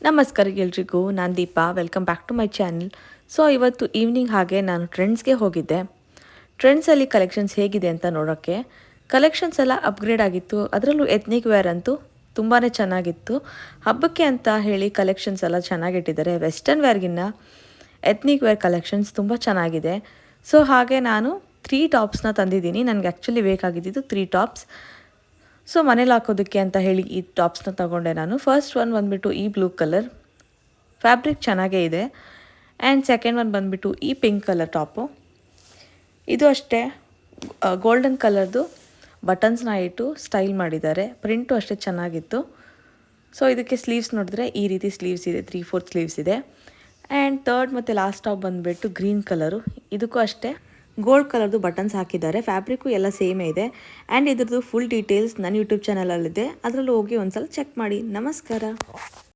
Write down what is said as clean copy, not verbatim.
ನಮಸ್ಕಾರ ಎಲ್ರಿಗೂ, ನಾನು Deepa. Welcome back to my channel. So ಇವತ್ತು ಈವ್ನಿಂಗ್ ಹಾಗೆ ನಾನು ಟ್ರೆಂಡ್ಸ್ಗೆ ಹೋಗಿದ್ದೆ. ಟ್ರೆಂಡ್ಸಲ್ಲಿ ಕಲೆಕ್ಷನ್ಸ್ ಹೇಗಿದೆ ಅಂತ ನೋಡೋಕ್ಕೆ. ಕಲೆಕ್ಷನ್ಸ್ ಎಲ್ಲ ಅಪ್ಗ್ರೇಡ್ ಆಗಿತ್ತು. ಅದರಲ್ಲೂ ಎತ್ನಿಕ್ ವೇರ್ ಅಂತೂ ತುಂಬಾ ಚೆನ್ನಾಗಿತ್ತು. ಹಬ್ಬಕ್ಕೆ ಅಂತ ಹೇಳಿ ಕಲೆಕ್ಷನ್ಸ್ ಎಲ್ಲ ಚೆನ್ನಾಗಿಟ್ಟಿದ್ದಾರೆ. ವೆಸ್ಟರ್ನ್ ವೇರ್ಗಿನ್ನ ಎತ್ನಿಕ್ ವೇರ್ ಕಲೆಕ್ಷನ್ಸ್ ತುಂಬ ಚೆನ್ನಾಗಿದೆ. ಸೊ ಹಾಗೆ ನಾನು 3 ಟಾಪ್ಸ್ನ ತಂದಿದ್ದೀನಿ. ನನಗೆ ಆ್ಯಕ್ಚುಲಿ ಬೇಕಾಗಿದ್ದು 3 ಟಾಪ್ಸ್. ಸೊ ಮನೇಲಿ ಹಾಕೋದಕ್ಕೆ ಅಂತ ಹೇಳಿ ಈ ಟಾಪ್ಸ್ನ ತಗೊಂಡೆ ನಾನು. ಫಸ್ಟ್ ಒನ್ ಬಂದುಬಿಟ್ಟು ಈ ಬ್ಲೂ ಕಲರ್, ಫ್ಯಾಬ್ರಿಕ್ ಚೆನ್ನಾಗೇ ಇದೆ. ಆ್ಯಂಡ್ ಸೆಕೆಂಡ್ ಒನ್ ಬಂದುಬಿಟ್ಟು ಈ ಪಿಂಕ್ ಕಲರ್ ಟಾಪು. ಇದು ಅಷ್ಟೇ ಗೋಲ್ಡನ್ ಕಲರ್ದು ಬಟನ್ಸ್ನ ಇಟ್ಟು ಸ್ಟೈಲ್ ಮಾಡಿದ್ದಾರೆ. ಪ್ರಿಂಟು ಅಷ್ಟೇ ಚೆನ್ನಾಗಿತ್ತು. ಸೊ ಇದಕ್ಕೆ ಸ್ಲೀವ್ಸ್ ನೋಡಿದ್ರೆ ಈ ರೀತಿ ಸ್ಲೀವ್ಸ್ ಇದೆ, 3/4 ಸ್ಲೀವ್ಸ್ ಇದೆ. ಆ್ಯಂಡ್ ಥರ್ಡ್ ಮತ್ತು ಲಾಸ್ಟ್ ಟಾಪ್ ಬಂದುಬಿಟ್ಟು ಗ್ರೀನ್ ಕಲರು. ಇದಕ್ಕೂ ಅಷ್ಟೇ ಗೋಲ್ಡ್ ಕಲರ್ದು ಬಟನ್ಸ್ ಹಾಕಿದ್ದಾರೆ. ಫ್ಯಾಬ್ರಿಕ್ಕು ಎಲ್ಲ ಸೇಮೇ ಇದೆ. ಆ್ಯಂಡ್ ಇದ್ರದ್ದು ಫುಲ್ ಡೀಟೇಲ್ಸ್ ನನ್ನ ಯೂಟ್ಯೂಬ್ ಚಾನಲಲ್ಲಿದೆ. ಅದರಲ್ಲೂ ಹೋಗಿ ಒಂದ್ಸಲ ಚೆಕ್ ಮಾಡಿ. ನಮಸ್ಕಾರ.